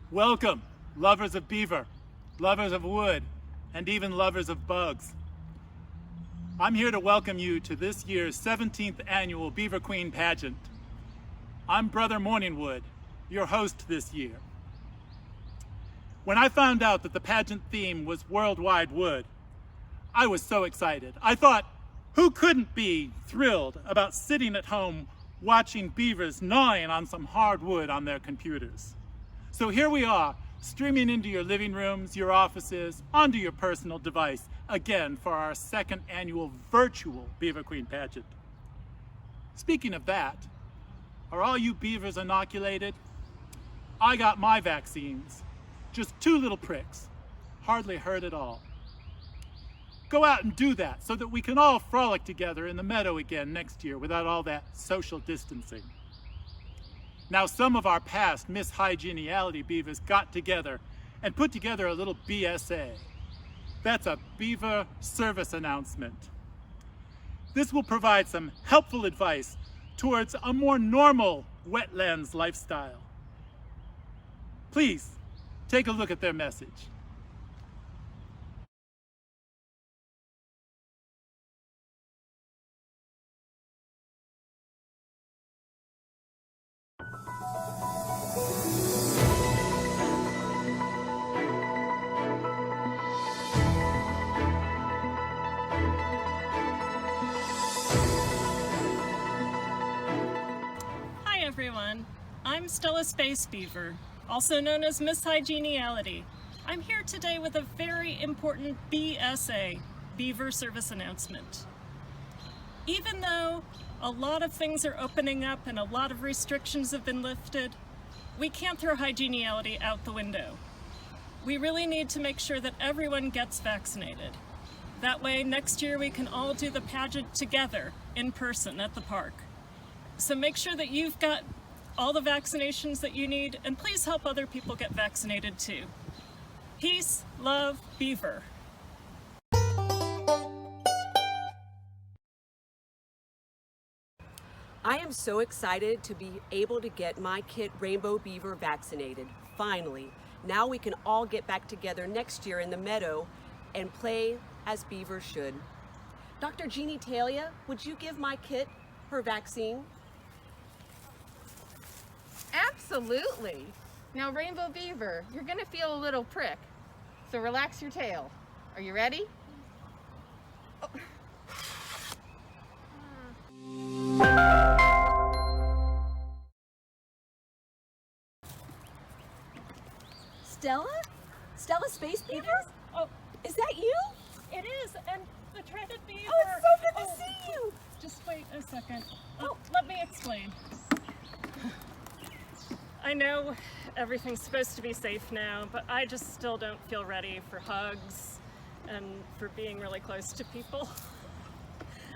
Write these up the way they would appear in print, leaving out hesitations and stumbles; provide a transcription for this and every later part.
Welcome, lovers of beaver, lovers of wood, and even lovers of bugs. I'm here to welcome you to this year's 17th annual Beaver Queen Pageant. I'm Brother Morningwood, your host this year. When I found out that the pageant theme was worldwide wood, I was so excited. I thought, who couldn't be thrilled about sitting at home watching beavers gnawing on some hardwood on their computers? So here we are, streaming into your living rooms, your offices, onto your personal device, again for our second annual virtual Beaver Queen Pageant. Speaking of that, are all you beavers inoculated? I got my vaccines, just 2 little pricks, hardly hurt at all. Go out and do that so that we can all frolic together in the meadow again next year without all that social distancing. Now, some of our past Miss Hygieniality beavers got together and put together a little BSA. That's a Beaver Service Announcement. This will provide some helpful advice towards a more normal wetlands lifestyle. Please, take a look at their message. Everyone, I'm Stella Space Beaver, also known as Miss Hygieniality. I'm here today with a very important BSA, Beaver Service Announcement. Even though a lot of things are opening up and a lot of restrictions have been lifted, we can't throw hygieniality out the window. We really need to make sure that everyone gets vaccinated. That way next year we can all do the pageant together in person at the park. So make sure that you've got all the vaccinations that you need, and please help other people get vaccinated too. Peace, love, Beaver. I am so excited to be able to get my kit Rainbow Beaver vaccinated, finally. Now we can all get back together next year in the meadow and play as beavers should. Dr. Jeannie Talia, would you give my kit her vaccine? Absolutely. Now, Rainbow Beaver, you're going to feel a little prick, so relax your tail. Are you ready? Oh. Stella? Stella Space Beaver? Yes. Oh, is that you? it is, and the Threaded Beaver. Oh, it's so good to see you. Just wait a second. Let me explain. I know everything's supposed to be safe now, but I just still don't feel ready for hugs and for being really close to people.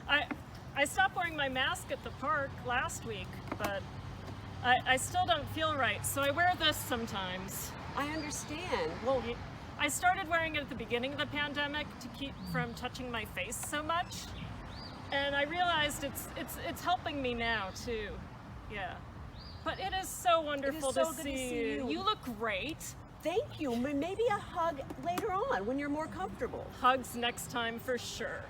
I stopped wearing my mask at the park last week, but I still don't feel right, so I wear this sometimes. I understand. Well, I started wearing it at the beginning of the pandemic to keep from touching my face so much, and I realized it's helping me now too. Yeah. But it is so wonderful so to see you. You look great. thank you. Maybe a hug later on when you're more comfortable. Hugs next time for sure.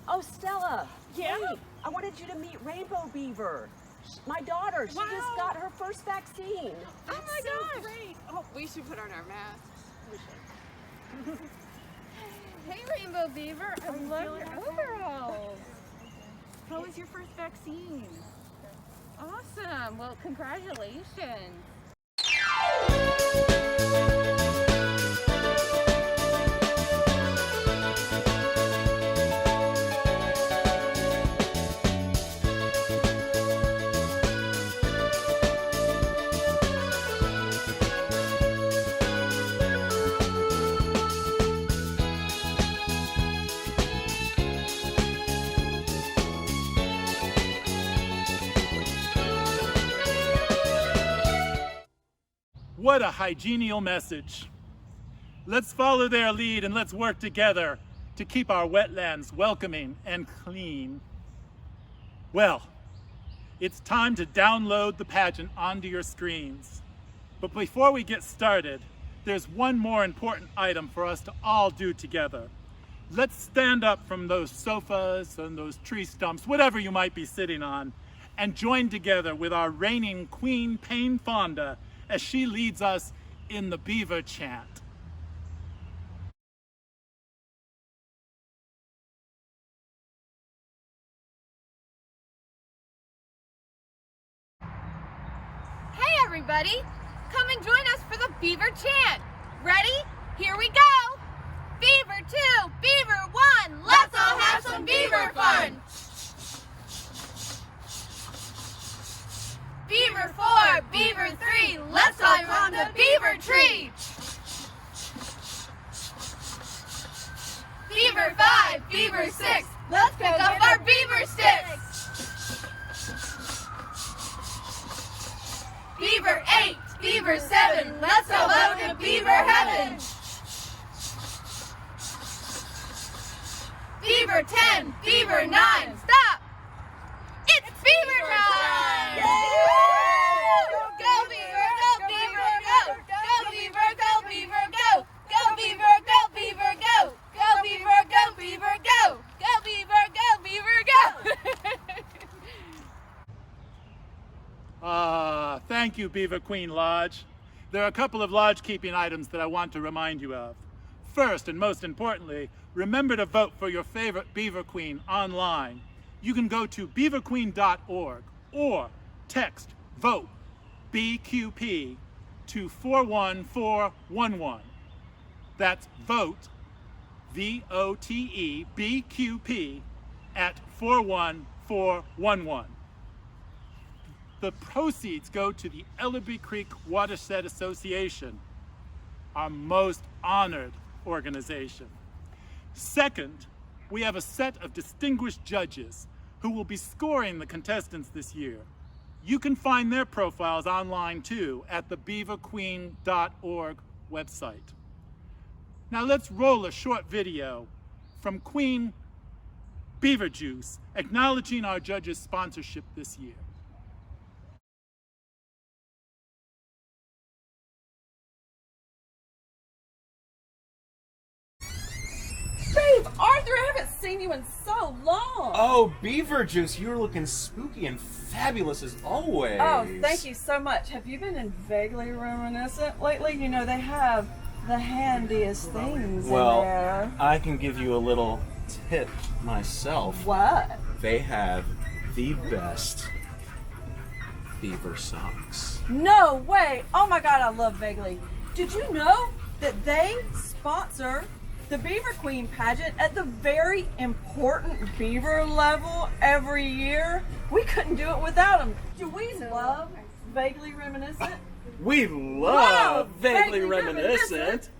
Oh, Stella. Yeah? Hey, I wanted you to meet Rainbow Beaver. My daughter, she just got her first vaccine. Oh my gosh. Great. Oh, we should put on our masks. Hey, Rainbow Beaver. I love your overalls. How was your first vaccine? Awesome. Well, congratulations. What a hygienial message. Let's follow their lead and let's work together to keep our wetlands welcoming and clean. Well, it's time to download the pageant onto your screens. But before we get started, there's one more important item for us to all do together. Let's stand up from those sofas and those tree stumps, whatever you might be sitting on, and join together with our reigning queen, Payne Fonda, as she leads us in the Beaver chant. Hey everybody, come and join us for the Beaver chant. Ready? Here we go. Beaver 2, Beaver 1, let's all have some Beaver fun. Beaver 4, Beaver 3, let's all climb the Beaver tree. Beaver 5, Beaver 6, let's pick up our beaver sticks. Beaver 8, Beaver 7, let's all go to Beaver heaven. Beaver 10, Beaver 9, stop! It's Beaver time! Go Beaver, go Beaver, go! Go Beaver, go Beaver, go! Go Beaver, go Beaver, go! Go Beaver, go Beaver, go! Go Beaver, go Beaver, go! Thank you, Beaver Queen Lodge. There are a couple of lodge keeping items that I want to remind you of. First, and most importantly, remember to vote for your favorite Beaver Queen online. You can go to beaverqueen.org or text VOTE BQP to 41411. That's VOTE, VOTE, BQP at 41411. The proceeds go to the Ellerby Creek Watershed Association, our most honored organization. Second, we have a set of distinguished judges who will be scoring the contestants this year. You can find their profiles online too at the beaverqueen.org website. Now let's roll a short video from Queen Beaver Juice acknowledging our judges' sponsorship this year. Babe, Arthur, I haven't seen you in so long. Oh, Beaver Juice, you're looking spooky and fabulous as always. Oh, thank you so much. Have you been in vaguely reminiscent lately? You know, they have the handiest things Well, in there. I can give you a little tip myself. What? They have the best beaver socks. No way. Oh my God, I love Vaguely. Did you know that they sponsor the Beaver Queen pageant at the very important Beaver level every year? We couldn't do it without them. Do we love Vaguely Reminiscent? We love Vaguely Reminiscent.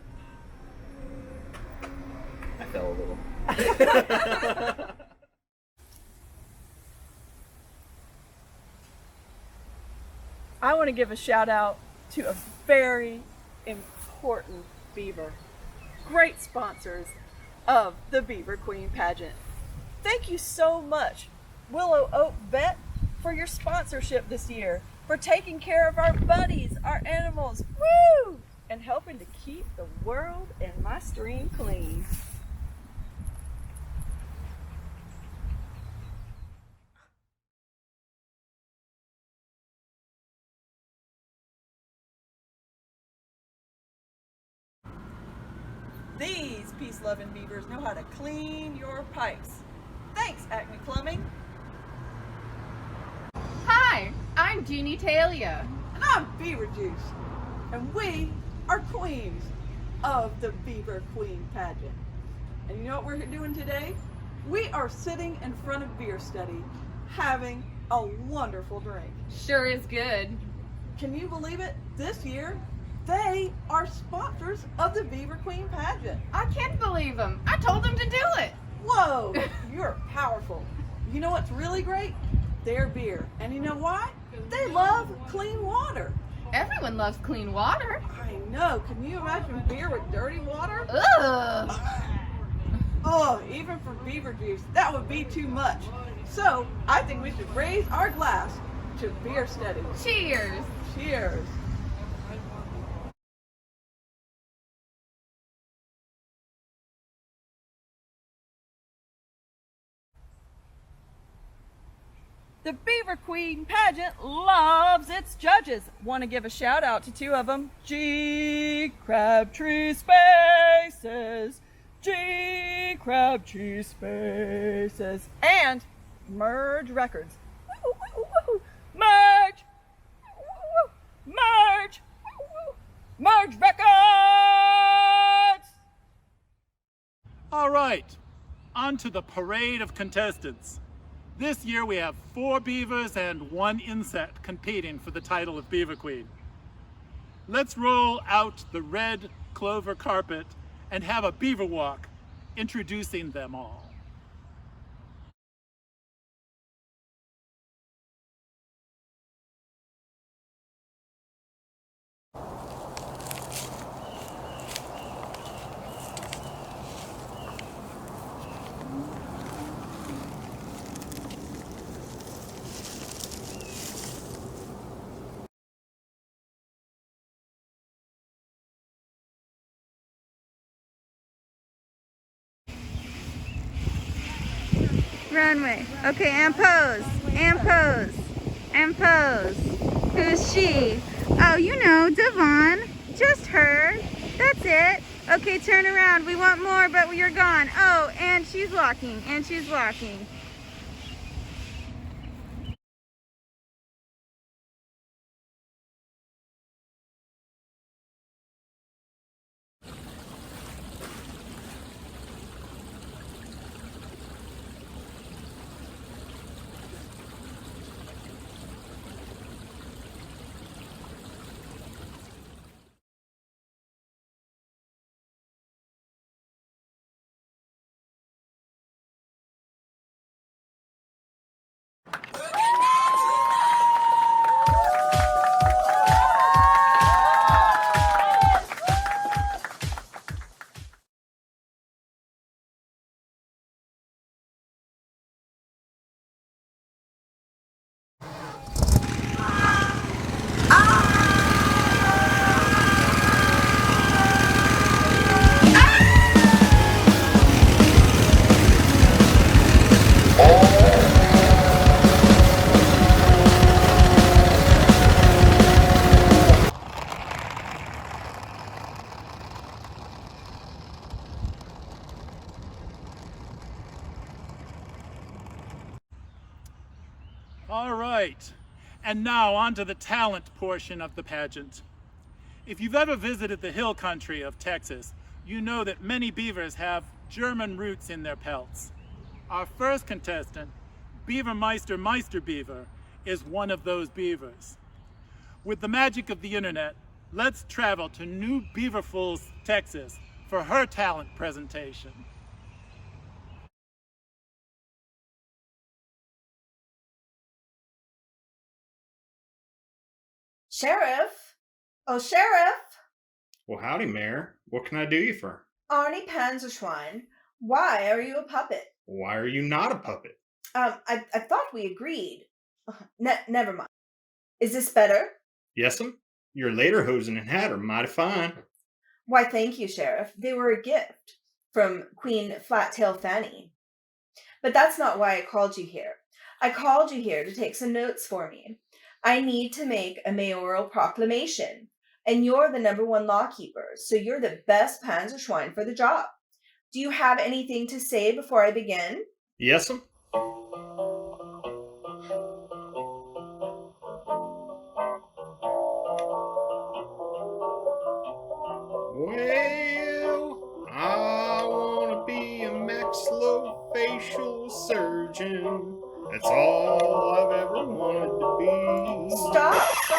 I fell a little. I want to give a shout out to a very important beaver. Great sponsors of the Beaver Queen pageant. Thank you so much, Willow Oak Vet, for your sponsorship this year, for taking care of our buddies, our animals, woo, and helping to keep the world and my stream clean. These peace-loving beavers know how to clean your pipes. Thanks, Acme Plumbing. Hi, I'm Jeannie Talia. And I'm Beaver Juice. And we are queens of the Beaver Queen pageant. And you know what we're doing today? We are sitting in front of Beer Study, having a wonderful drink. Sure is good. Can you believe it? This year, they are sponsors of the Beaver Queen pageant. I can't believe them. I told them to do it. Whoa, you're powerful. You know what's really great? Their beer. And you know why? They love clean water. Everyone loves clean water. I know. Can you imagine beer with dirty water? Ugh. Oh, even for beaver juice, that would be too much. So, I think we should raise our glass to beer studies. Cheers. Cheers. The Beaver Queen pageant loves its judges. Want to give a shout out to two of them. G. Crabtree Spaces. G. Crabtree Spaces. And Merge Records. Woo, woo, woo. Merge! Woo, woo. Merge! Woo, woo. Merge Records! All right, on to the parade of contestants. This year we have 4 beavers and 1 insect competing for the title of Beaver Queen. Let's roll out the red clover carpet and have a beaver walk introducing them all. Runway. Okay, and pose. And pose. And pose. Who's she? Oh, you know, Devon. Just her. That's it. Okay, turn around. We want more, but you're gone. Oh, and she's walking. And she's walking. All right, and now on to the talent portion of the pageant. If you've ever visited the hill country of Texas, you know that many beavers have German roots in their pelts. Our first contestant, Beavermeister Meister Beaver, is one of those beavers. With the magic of the internet, let's travel to New Beaverfalls, Texas for her talent presentation. Sheriff? Oh, Sheriff! Well, howdy, Mayor. What can I do you for? Arnie Panzerschwein, why are you a puppet? Why are you not a puppet? I thought we agreed. Never mind. Is this better? Yes'm. Your lederhosen and hat are mighty fine. Why, thank you, Sheriff. They were a gift from Queen Flattail Fanny. But that's not why I called you here. I called you here to take some notes for me. I need to make a mayoral proclamation, and you're the #1 lawkeeper, so you're the best Panzerschwein for the job. Do you have anything to say before I begin? Yes'm. Well, I want to be a maxillofacial surgeon. That's all I've ever wanted to be.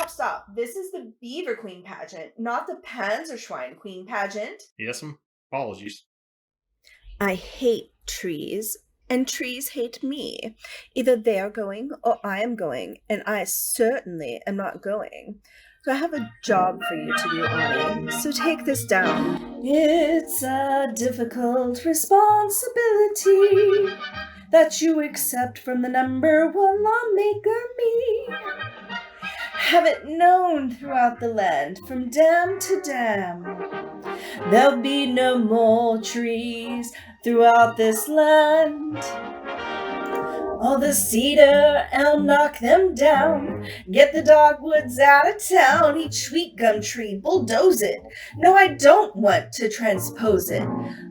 Stop. This is the Beaver Queen pageant, not the Panzerschwein Queen pageant. Yes'm. Apologies. I hate trees, and trees hate me. Either they are going or I am going, and I certainly am not going. So I have a job for you to do, Ani. So take this down. It's a difficult responsibility that you accept from the number one lawmaker, me. Have it known throughout the land, from dam to dam. There'll be no more trees throughout this land. All the cedar, elm, knock them down. Get the dogwoods out of town. Each sweet gum tree, bulldoze it. No, I don't want to transpose it.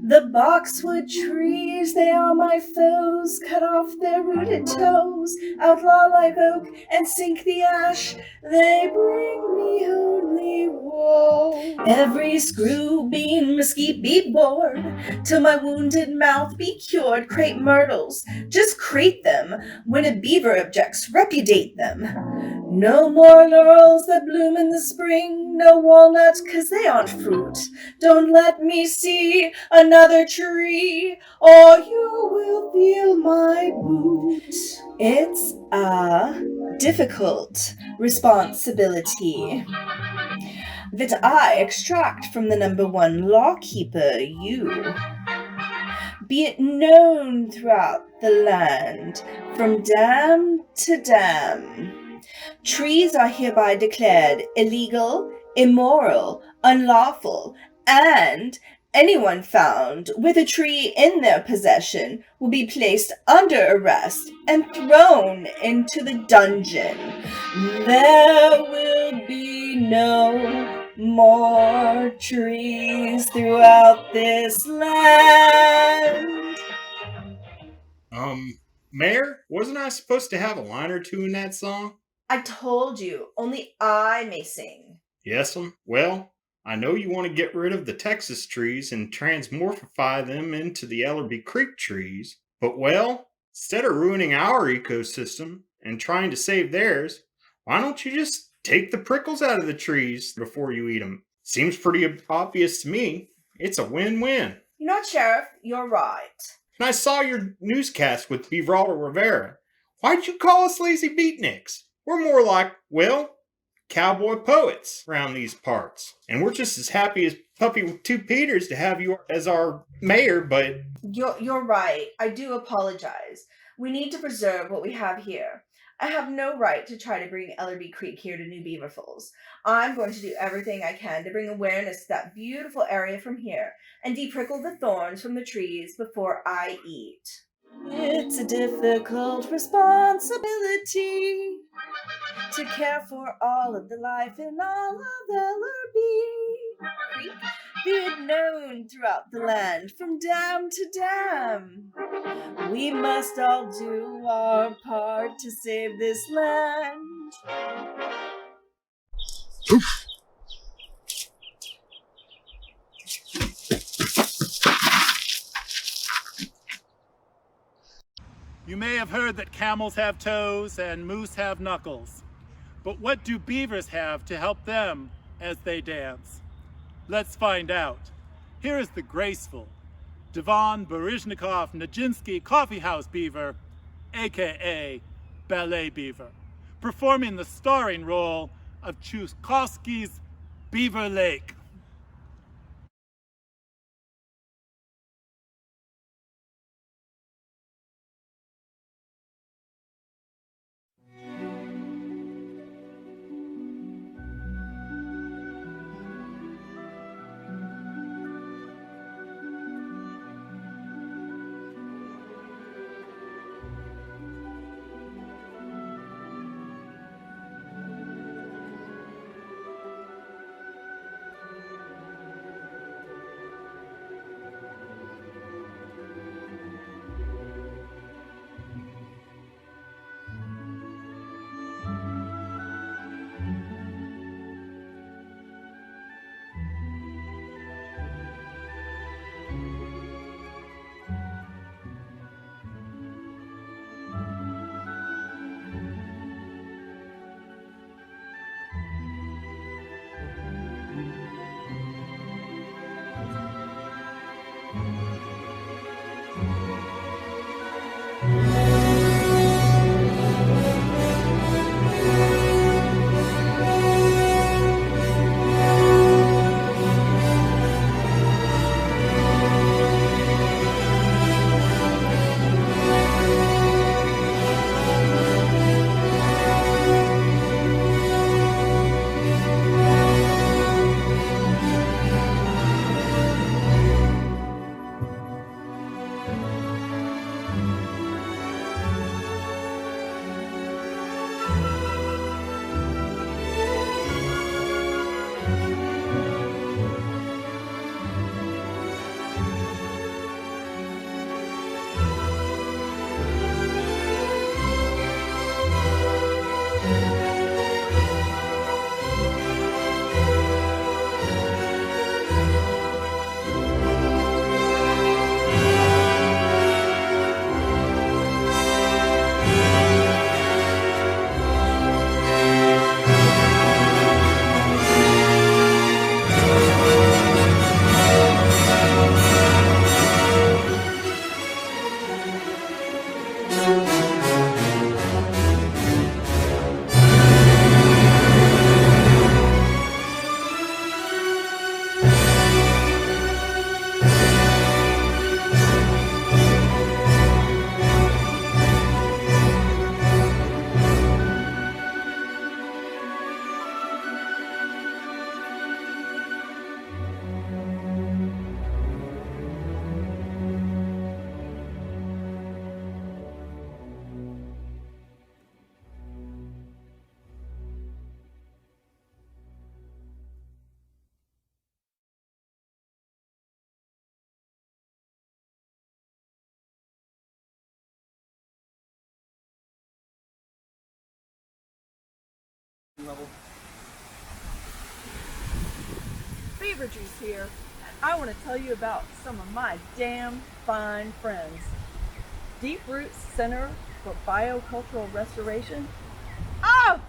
The boxwood trees, they are my foes. Cut off their rooted toes. Outlaw live oak and sink the ash. They bring me only woe. Every screw beam, mesquite be bored, till my wounded mouth be cured. Crepe myrtles, just crate them. When a beaver objects, repudiate them. No more laurels that bloom in the spring, no walnuts, 'cause they aren't fruit. Don't let me see another tree, or you will feel my boot. It's a difficult responsibility that I extract from the number one lawkeeper, you. Be it known throughout the land, from dam to dam. Trees are hereby declared illegal, immoral, unlawful, and anyone found with a tree in their possession will be placed under arrest and thrown into the dungeon. There will be no more trees throughout this land. Mayor, wasn't I supposed to have a line or two in that song? I told you, only I may sing. Yes'm. Well, I know you want to get rid of the Texas trees and transmorphify them into the Ellerby Creek trees, but well, instead of ruining our ecosystem and trying to save theirs, why don't you just take the prickles out of the trees before you eat them? Seems pretty obvious to me. It's a win-win. You know what, Sheriff? You're right. And I saw your newscast with Vivaldo Rivera. Why'd you call us lazy beatniks? We're more like, well, cowboy poets around these parts. And we're just as happy as Puppy with Two Peters to have you as our mayor, but... You're right. I do apologize. We need to preserve what we have here. I have no right to try to bring Ellerby Creek here to New Beaver Falls. I'm going to do everything I can to bring awareness to that beautiful area from here and deprickle the thorns from the trees before I eat. It's a difficult responsibility to care for all of the life in all of Ellerby Creek. Be it known throughout the land, from dam to dam. We must all do our part to save this land. You may have heard that camels have toes and moose have knuckles. But what do beavers have to help them as they dance? Let's find out. Here is the graceful Devon Baryshnikov Nijinsky Coffee House Beaver, aka Ballet Beaver, performing the starring role of Tchaikovsky's Beaver Lake. Beaver Juice here. I want to tell you about some of my damn fine friends. Deep Roots Center for Biocultural Restoration. Oh!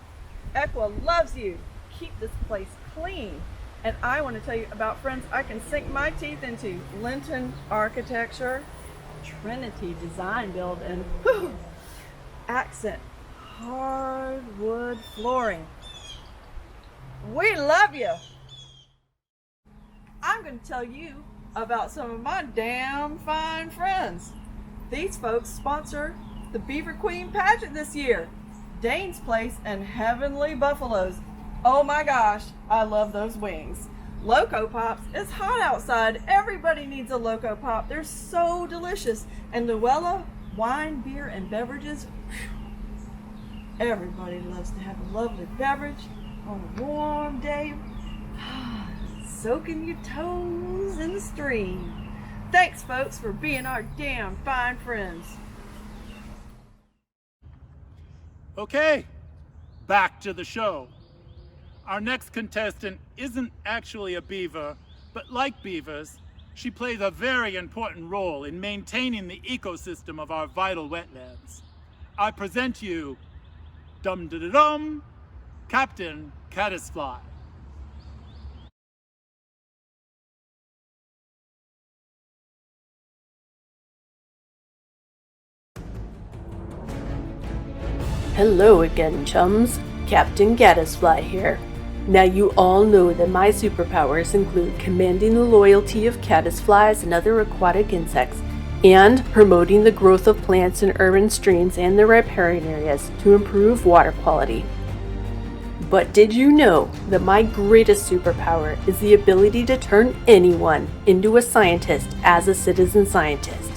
Equa loves you. Keep this place clean. And I want to tell you about friends I can sink my teeth into. Linton Architecture, Trinity Design Build, and Accent Hardwood Flooring. We love you. I'm going to tell you about some of my damn fine friends. These folks sponsor the Beaver Queen Pageant this year. Dane's Place and Heavenly Buffaloes. Oh my gosh, I love those wings. Loco Pops, it's hot outside. Everybody needs a Loco Pop. They're so delicious. And Luella Wine, Beer, and Beverages. Whew. Everybody loves to have a lovely beverage on a warm day. Soaking your toes in the stream. Thanks, folks, for being our damn fine friends. Okay, back to the show. Our next contestant isn't actually a beaver, but like beavers, she plays a very important role in maintaining the ecosystem of our vital wetlands. I present you, dum-da-da-dum, Captain Caddisfly. Hello again, chums. Captain Caddisfly here. Now you all know that my superpowers include commanding the loyalty of caddisflies and other aquatic insects, and promoting the growth of plants in urban streams and their riparian areas to improve water quality. But did you know that my greatest superpower is the ability to turn anyone into a scientist as a citizen scientist?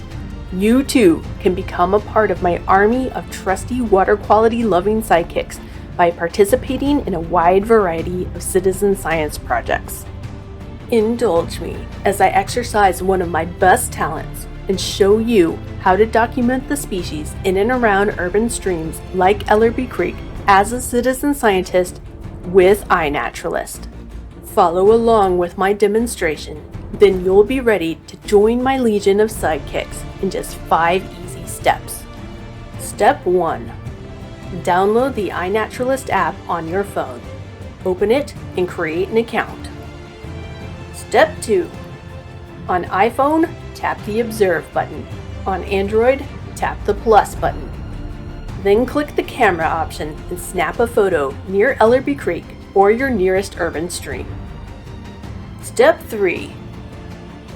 You too can become a part of my army of trusty water quality loving sidekicks by participating in a wide variety of citizen science projects. Indulge me as I exercise one of my best talents and show you how to document the species in and around urban streams like Ellerby Creek as a citizen scientist with iNaturalist. Follow along with my demonstration, then you'll be ready to join my legion of sidekicks in just 5 easy steps. Step 1. Download the iNaturalist app on your phone. Open it and create an account. Step 2. On iPhone, tap the Observe button. On Android, tap the Plus button. Then click the camera option and snap a photo near Ellerby Creek or your nearest urban stream. Step 3.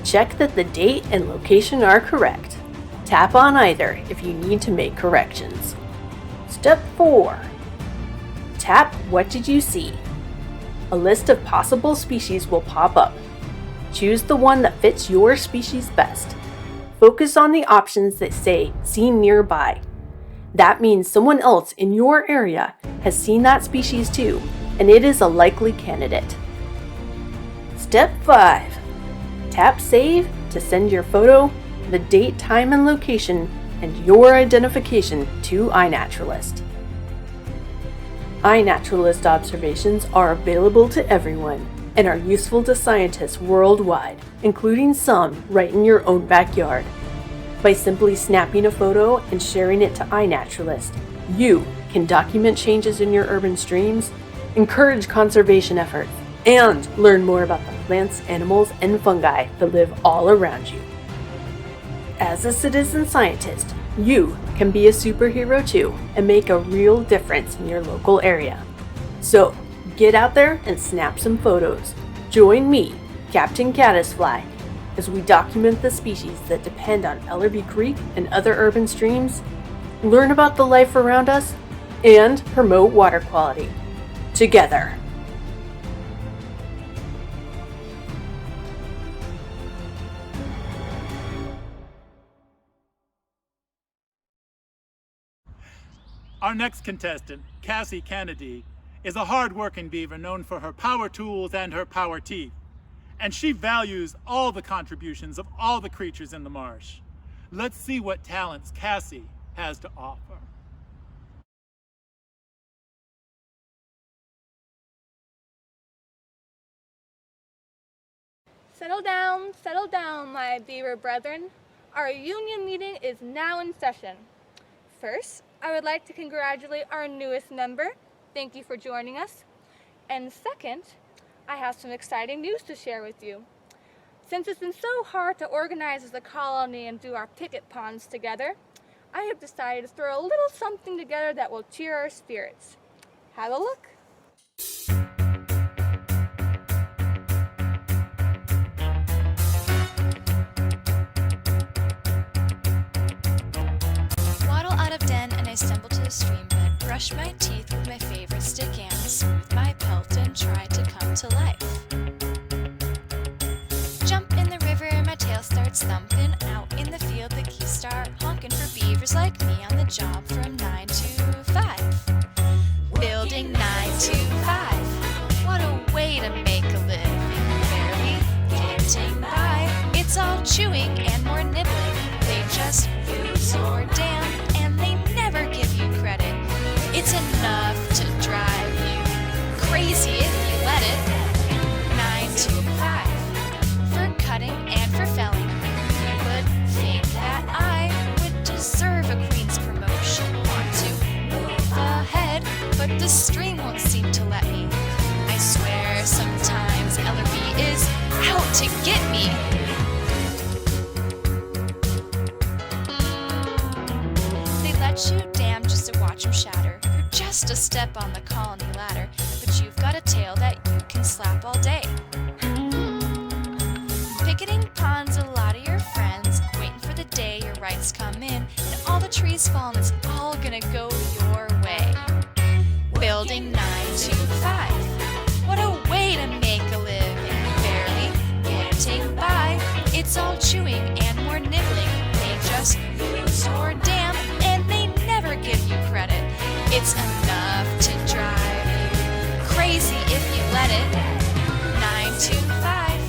Check that the date and location are correct. Tap on either if you need to make corrections. Step 4. Tap What did you see? A list of possible species will pop up. Choose the one that fits your species best. Focus on the options that say Seen Nearby. That means someone else in your area has seen that species too, and it is a likely candidate. Step 5. Tap Save to send your photo, the date, time, and location, and your identification to iNaturalist. iNaturalist observations are available to everyone and are useful to scientists worldwide, including some right in your own backyard. By simply snapping a photo and sharing it to iNaturalist, you can document changes in your urban streams, encourage conservation efforts, and learn more about the plants, animals, and fungi that live all around you. As a citizen scientist, you can be a superhero too and make a real difference in your local area. So, get out there and snap some photos. Join me, Captain Caddisfly, as we document the species that depend on Ellerby Creek and other urban streams, learn about the life around us, and promote water quality. Together. Our next contestant, Cassie Kennedy, is a hard-working beaver known for her power tools and her power teeth. And she values all the contributions of all the creatures in the marsh. Let's see what talents Cassie has to offer. Settle down, my beaver brethren. Our union meeting is now in session. First, I would like to congratulate our newest member. Thank you for joining us. And second, I have some exciting news to share with you. Since it's been so hard to organize as a colony and do our picket ponds together, I have decided to throw a little something together that will cheer our spirits. Have a look. Waddle out of den and I stumble to the stream bed, brush my teeth with my favorite stick and smooth my pelt and try to come to life. Jump in the river and my tail starts thumping. Out in the field the geese start honking for beavers like me on the job from 9 to 5. Building 9 to 5. What a way to make a living. Barely getting by. It's all chewing and more nibbling. They just use your dam and they never give you credit. It's enough to drive you crazy if you let it. 9 to 5. For cutting and for felling. You would think that I would deserve a queen's promotion. Want to move ahead, but the stream won't seem to let me. I swear sometimes Ellerby is out to get me. They let you dam just to watch them shatter. You're just a step on the colony ladder, but you've got a tail that you can slap all day. Picketing ponds, a lot of your friends, waiting for the day your rights come in, and all the trees fall and it's all gonna go your way. Building 9 to 5. What a way to make a living. Barely getting by. It's all chewing and more nibbling. They just use your dam and they never give you credit. It's enough to drive you crazy if you let it. 9 to 5.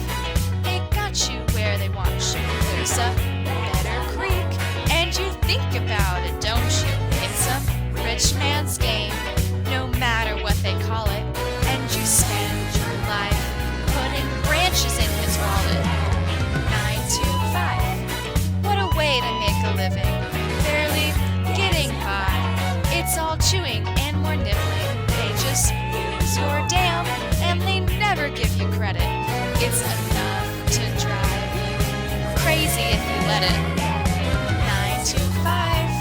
They got you where they want you. There's a better creek, and you think about it, don't you? It's a rich man's game, no matter what they call it. And you spend your life putting branches in his wallet. 9 to 5. What a way to make a living. Barely getting by. It's all chewing and more nibbling. They just use your dam and they never give you credit. It's enough to drive you crazy if you let it. 9 to 5.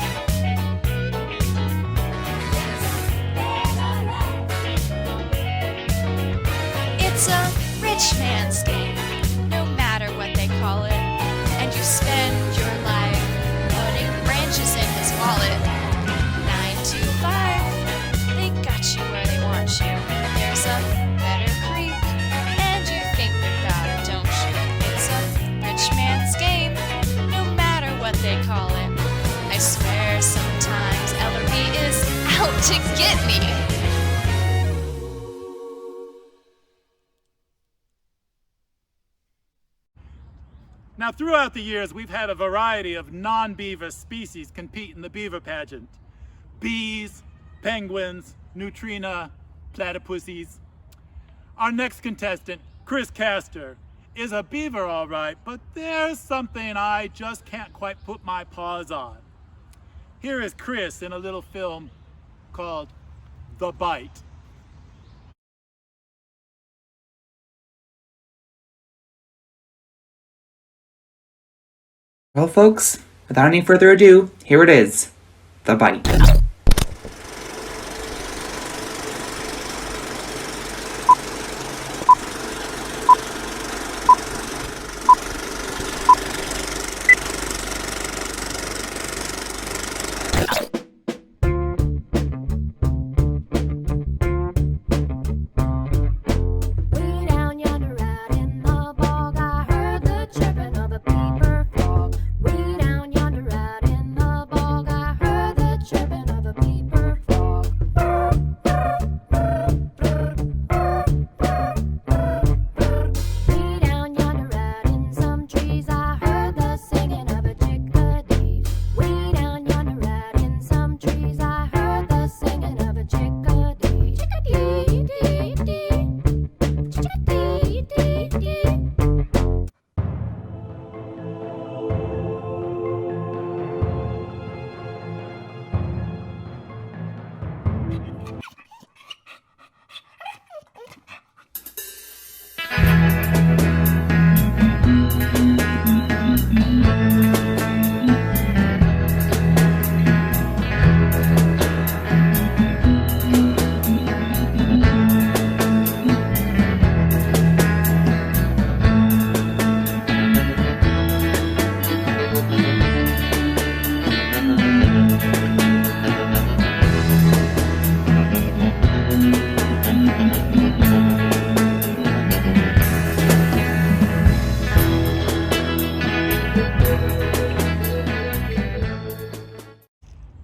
It's a rich man's game, no matter what they call it. And you spend your life putting branches in his wallet. 9 to 5. They got you where they want you. There's a better creek, and you think about it, don't you? It's a rich man's game, no matter what they call it. I swear sometimes Ellerby is out to get me. Now, throughout the years, we've had a variety of non-beaver species compete in the beaver pageant. Bees, penguins, neutrina, platypuses. Our next contestant, Chris Castor, is a beaver all right, but there's something I just can't quite put my paws on. Here is Chris in a little film called The Bite. Well, folks, without any further ado, here it is, Bye-bye.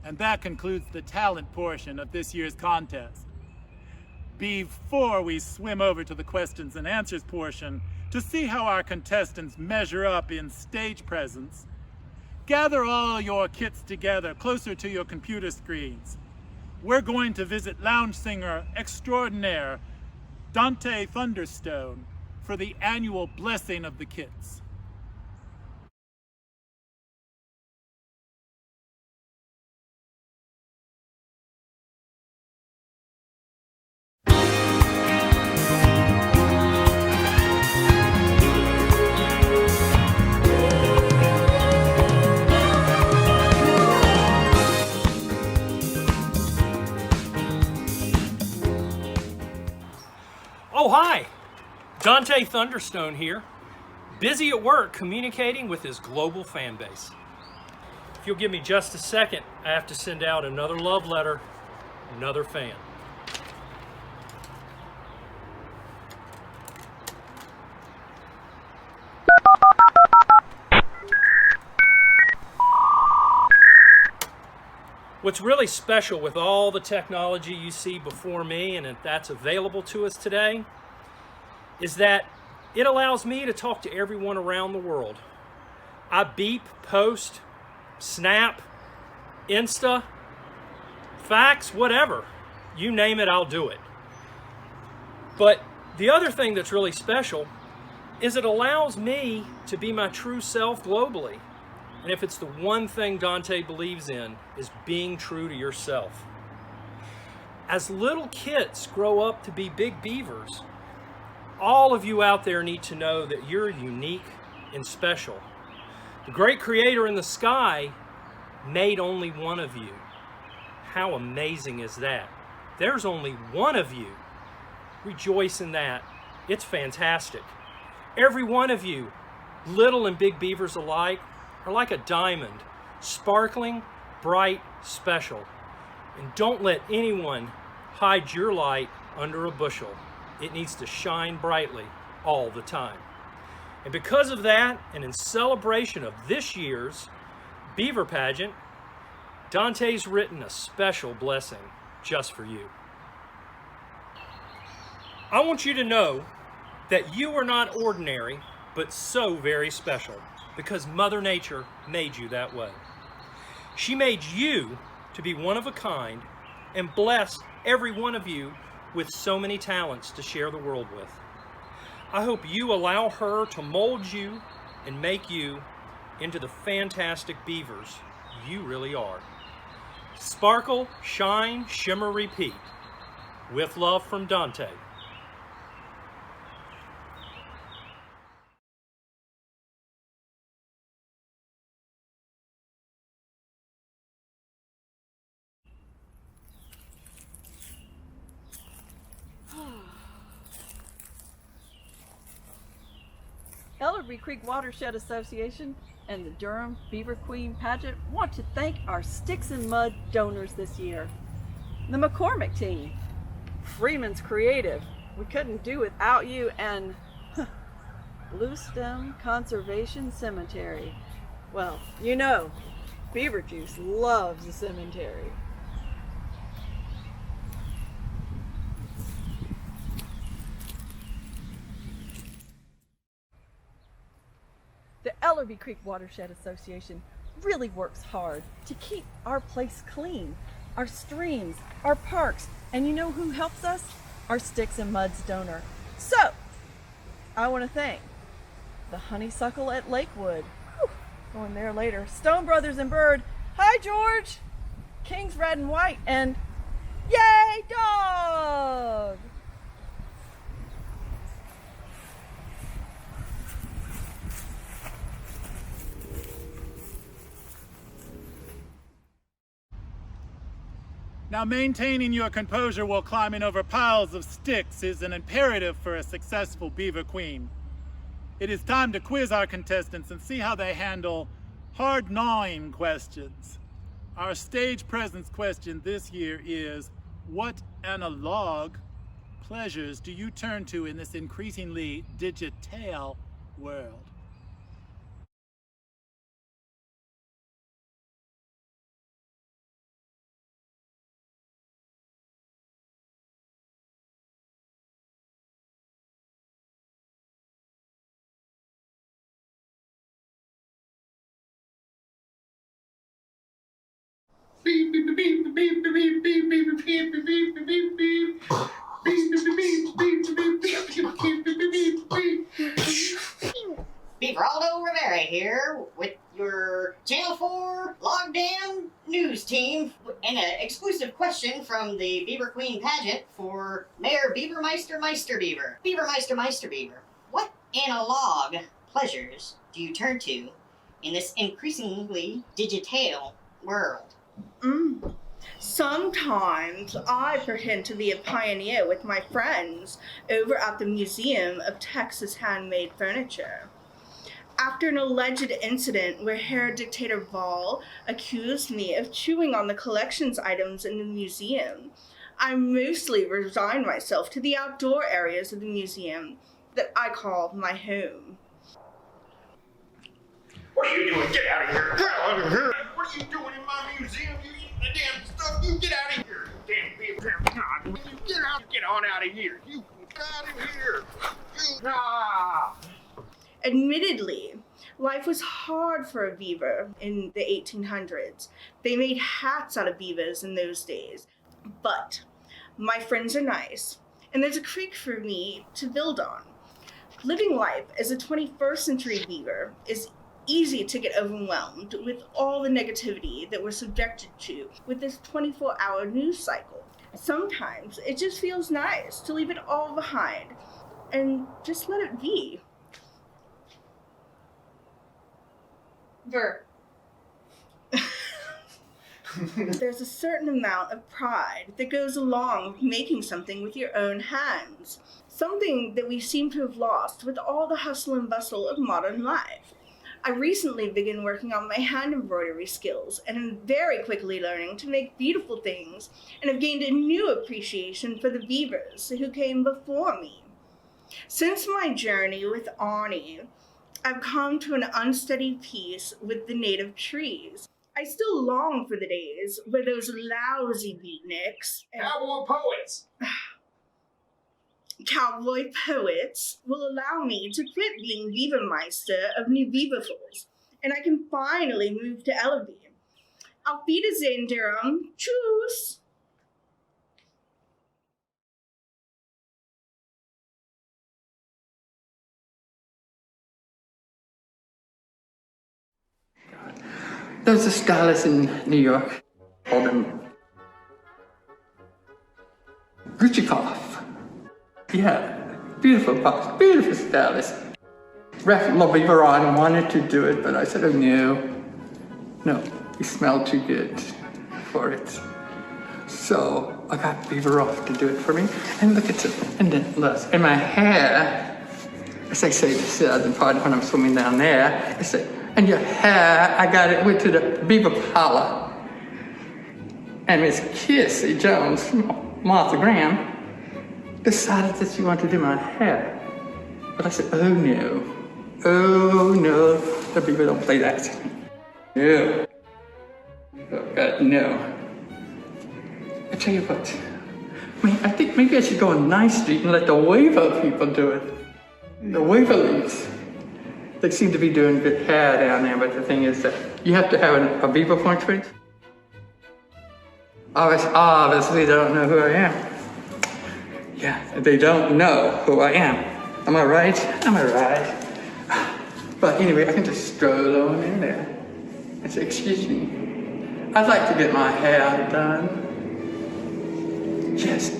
And that concludes the talent portion of this year's contest. Before we swim over to the questions and answers portion to see how our contestants measure up in stage presence, gather all your kits together closer to your computer screens. We're going to visit lounge singer extraordinaire Dante Thunderstone for the annual blessing of the kits. Oh, hi! Dante Thunderstone here, busy at work communicating with his global fan base. If you'll give me just a second, I have to send out another love letter, another fan. What's really special with all the technology you see before me and that's available to us today is that it allows me to talk to everyone around the world. I beep, post, snap, Insta, fax, whatever. You name it, I'll do it. But the other thing that's really special is it allows me to be my true self globally. And if it's the one thing Dante believes in, is being true to yourself. As little kids grow up to be big beavers, all of you out there need to know that you're unique and special. The great creator in the sky made only one of you. How amazing is that? There's only one of you. Rejoice in that. It's fantastic. Every one of you, little and big beavers alike, are like a diamond, sparkling, bright, special. And don't let anyone hide your light under a bushel. It needs to shine brightly all the time. And because of that, and in celebration of this year's Beaver Pageant, Dante's written a special blessing just for you. I want you to know that you are not ordinary, but so very special, because Mother Nature made you that way. She made you to be one of a kind and blessed every one of you with so many talents to share the world with. I hope you allow her to mold you and make you into the fantastic beavers you really are. Sparkle, shine, shimmer, repeat. With love from Dante. Ellerby Creek Watershed Association and the Durham Beaver Queen Pageant want to thank our Sticks and Mud donors this year. The McCormick team, Freeman's Creative, we couldn't do without you, and Blue Stem Conservation Cemetery. Well, you know, Beaver Juice loves the cemetery. The Ellerby Creek Watershed Association really works hard to keep our place clean, our streams, our parks, and you know who helps us? Our Sticks and Muds donor. So, I want to thank the Honeysuckle at Lakewood, going there later, Stone Brothers and Bird, hi George, King's Red and White, and Yay Dog! Now, maintaining your composure while climbing over piles of sticks is an imperative for a successful Beaver Queen. It is time to quiz our contestants and see how they handle hard gnawing questions. Our stage presence question this year is, what analog pleasures do you turn to in this increasingly digital world? Beaveraldo Rivera here with your Channel 4 logged in news team and an exclusive question from the Beaver Queen Pageant for Mayor Beavermeister Beaver. Beavermeister Beaver, what analog pleasures do you turn to in this increasingly digital world? Sometimes I pretend to be a pioneer with my friends over at the Museum of Texas Handmade Furniture. After an alleged incident where Herod Dictator Vol accused me of chewing on the collections items in the museum, I mostly resigned myself to the outdoor areas of the museum that I call my home. What are you doing? Get out of here! Get out of here! What are you doing in my museum? You eating the damn stuff? You get out of here! You damn Beaver! God, you get out! Get on out of here! You get out of here! Admittedly, life was hard for a beaver in the 1800s. They made hats out of beavers in those days. But my friends are nice, and there's a creek for me to build on. Living life as a 21st century beaver is easy to get overwhelmed with all the negativity that we're subjected to with this 24-hour news cycle. Sometimes it just feels nice to leave it all behind and just let it be. There's a certain amount of pride that goes along with making something with your own hands, something that we seem to have lost with all the hustle and bustle of modern life. I recently began working on my hand embroidery skills and am very quickly learning to make beautiful things and have gained a new appreciation for the beavers who came before me. Since my journey with Arnie, I've come to an unsteady peace with the native trees. I still long for the days where those lousy beatniks and cowboy poets will allow me to quit being Beavermeister of New Beaver Falls, and I can finally move to Ellerby. Auf Wiedersehen, Durham. Tschüss! There's a stylist in New York called him Richikoff. Yeah, beautiful box, beautiful stylist. Ref Beaver wanted to do it, but I said, oh no, he smelled too good for it. So I got Beaver off to do it for me, and look at it, and then look, and my hair as they say, the southern part when I'm swimming down there, they say, and your hair, I got it, went to the Beaver parlor. And Miss Kissy Jones, Martha Graham, decided that she wanted to do my hair. But I said, oh no, the Beaver don't play that. No. Oh God, no. I tell you what, I think maybe I should go on 9th Street and let the Weaver people do it. The Weaver leagues. They seem to be doing good hair down there, but the thing is that you have to have a Beaver point twist. Obviously, they don't know who I am. Yeah, they don't know who I am. Am I right? Am I right? But anyway, I can just stroll on in there and say, excuse me, I'd like to get my hair done. Yes.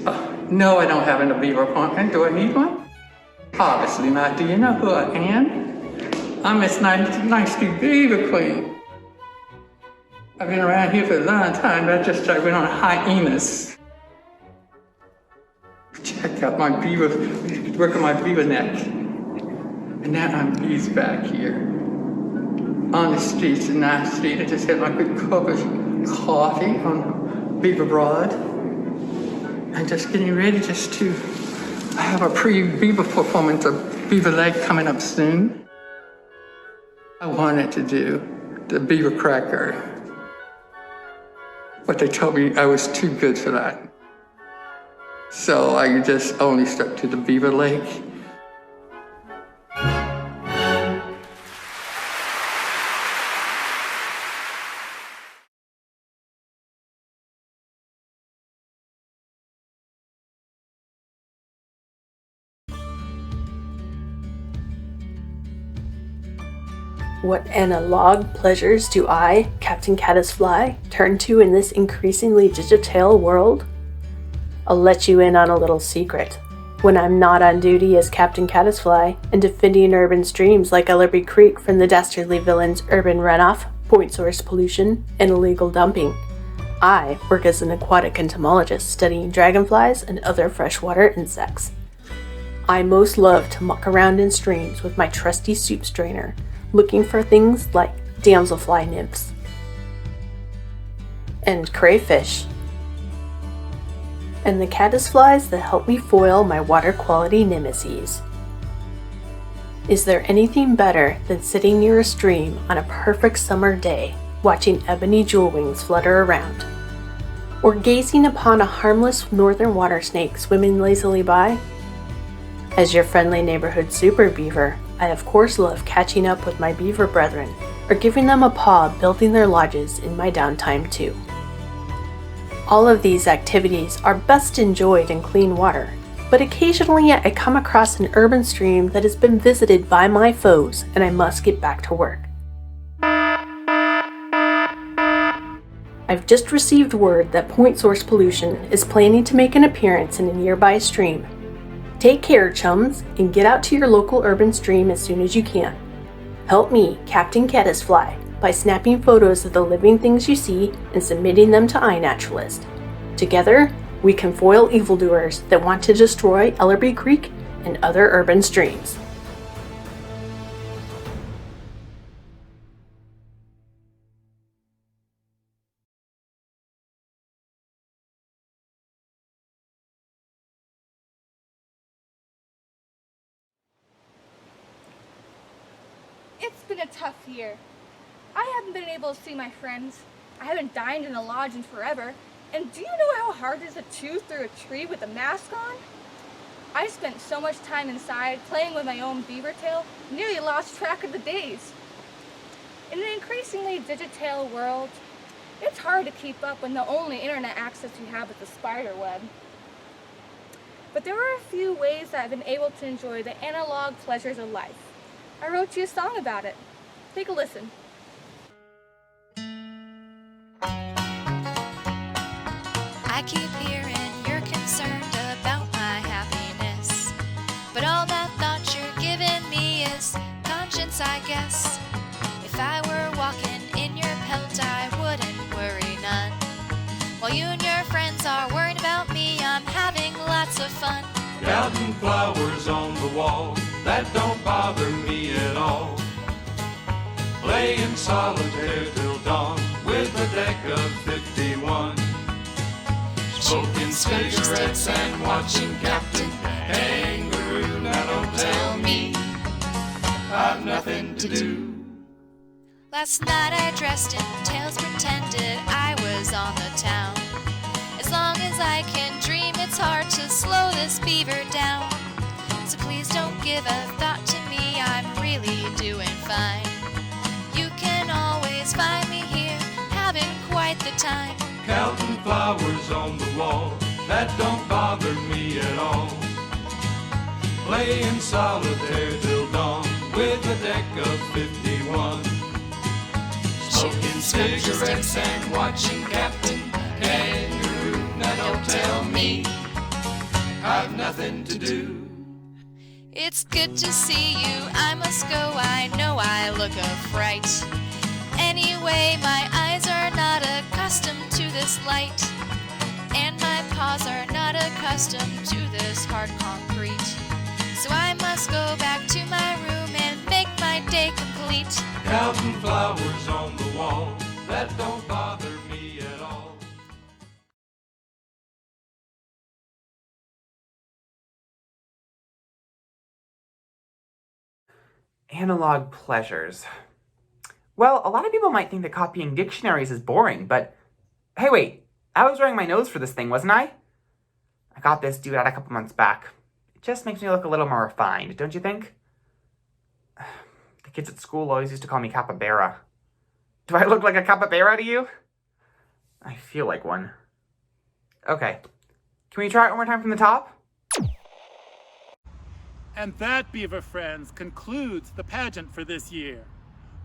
No, I don't have a Beaver appointment. Do I need one? Obviously not. Do you know who I am? I'm Miss 9th Street Beaver Queen. I've been around here for a long time, but I went on a hiatus. Check out my beaver, work on my beaver neck. And now I'm eased back here. On the streets in 9th Street, I just had my good cup of coffee on Beaver Broad. I'm just getting ready just to have a pre-Beaver performance of Beaver Leg coming up soon. I wanted to do the Beaver Cracker, but they told me I was too good for that. So I just only stuck to the Beaver Leg. What analog pleasures do I, Captain Caddisfly, turn to in this increasingly digital world? I'll let you in on a little secret. When I'm not on duty as Captain Caddisfly and defending urban streams like Ellerby Creek from the dastardly villains urban runoff, point source pollution, and illegal dumping, I work as an aquatic entomologist studying dragonflies and other freshwater insects. I most love to muck around in streams with my trusty soup strainer, looking for things like damselfly nymphs and crayfish, and the caddisflies that help me foil my water quality nemesis. Is there anything better than sitting near a stream on a perfect summer day, watching ebony jewelwings flutter around, or gazing upon a harmless northern water snake swimming lazily by? As your friendly neighborhood super beaver, I of course love catching up with my beaver brethren, or giving them a paw building their lodges in my downtime too. All of these activities are best enjoyed in clean water, but occasionally I come across an urban stream that has been visited by my foes and I must get back to work. I've just received word that Point Source Pollution is planning to make an appearance in a nearby stream. Take care, chums, and get out to your local urban stream as soon as you can. Help me, Captain Caddisfly, by snapping photos of the living things you see and submitting them to iNaturalist. Together, we can foil evildoers that want to destroy Ellerby Creek and other urban streams. It's been a tough year. I haven't been able to see my friends. I haven't dined in a lodge in forever. And do you know how hard it is to chew through a tree with a mask on? I spent so much time inside playing with my own beaver tail, nearly lost track of the days. In an increasingly digital world, it's hard to keep up when the only internet access you have is the spider web. But there are a few ways that I've been able to enjoy the analog pleasures of life. I wrote you a song about it. Take a listen. I keep hearing you're concerned about my happiness, but all that thought you're giving me is conscience, I guess. If I were walking in your pelt, I wouldn't worry none. While you and your friends are worried about me, I'm having lots of fun. Counting flowers on the wall, that that don't bother me at all. Playing solitaire till dawn with a deck of 51. Smoking cigarettes and watching Captain Kangaroo. Now don't tell me I've nothing to do. Last night I dressed in tails, pretended I was on the town. As long as I can dream, it's hard to slow this beaver down. So please don't give a thought to me, I'm really doing fine. You can always find me here, having quite the time. Counting flowers on the wall, that don't bother me at all. Playing solitaire till dawn with a deck of 51. Smoking cigarettes and watching Captain Kangaroo. Now don't tell me I've nothing to do. It's good to see you, I must go, I know I look a fright. Anyway, my eyes are not accustomed to this light, and my paws are not accustomed to this hard concrete. So I must go back to my room and make my day complete. Counting flowers on the wall, that don't bother me at all. Analog pleasures. Well, a lot of people might think that copying dictionaries is boring, but hey, wait, I was wearing my nose for this thing, wasn't I? I got this due out a couple months back. It just makes me look a little more refined, don't you think? The kids at school always used to call me Capybara. Do I look like a capybara to you? I feel like one. Okay, can we try it one more time from the top? And that, Beaver friends, concludes the pageant for this year.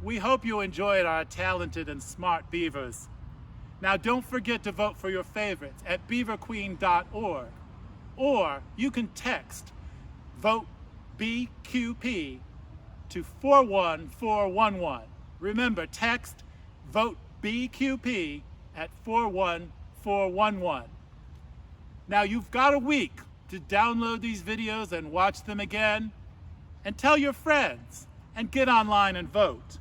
We hope you enjoyed our talented and smart beavers. Now don't forget to vote for your favorites at beaverqueen.org, or you can text Vote BQP to 41411. Remember, text Vote BQP at 41411. Now you've got a week to download these videos and watch them again, and tell your friends, and get online and vote.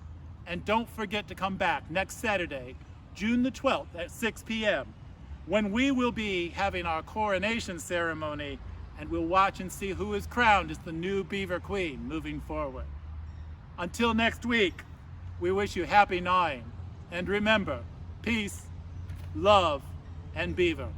And don't forget to come back next Saturday, June the 12th at 6 p.m. when we will be having our coronation ceremony, and we'll watch and see who is crowned as the new Beaver Queen moving forward. Until next week, we wish you happy gnawing, and remember, peace, love, and beaver.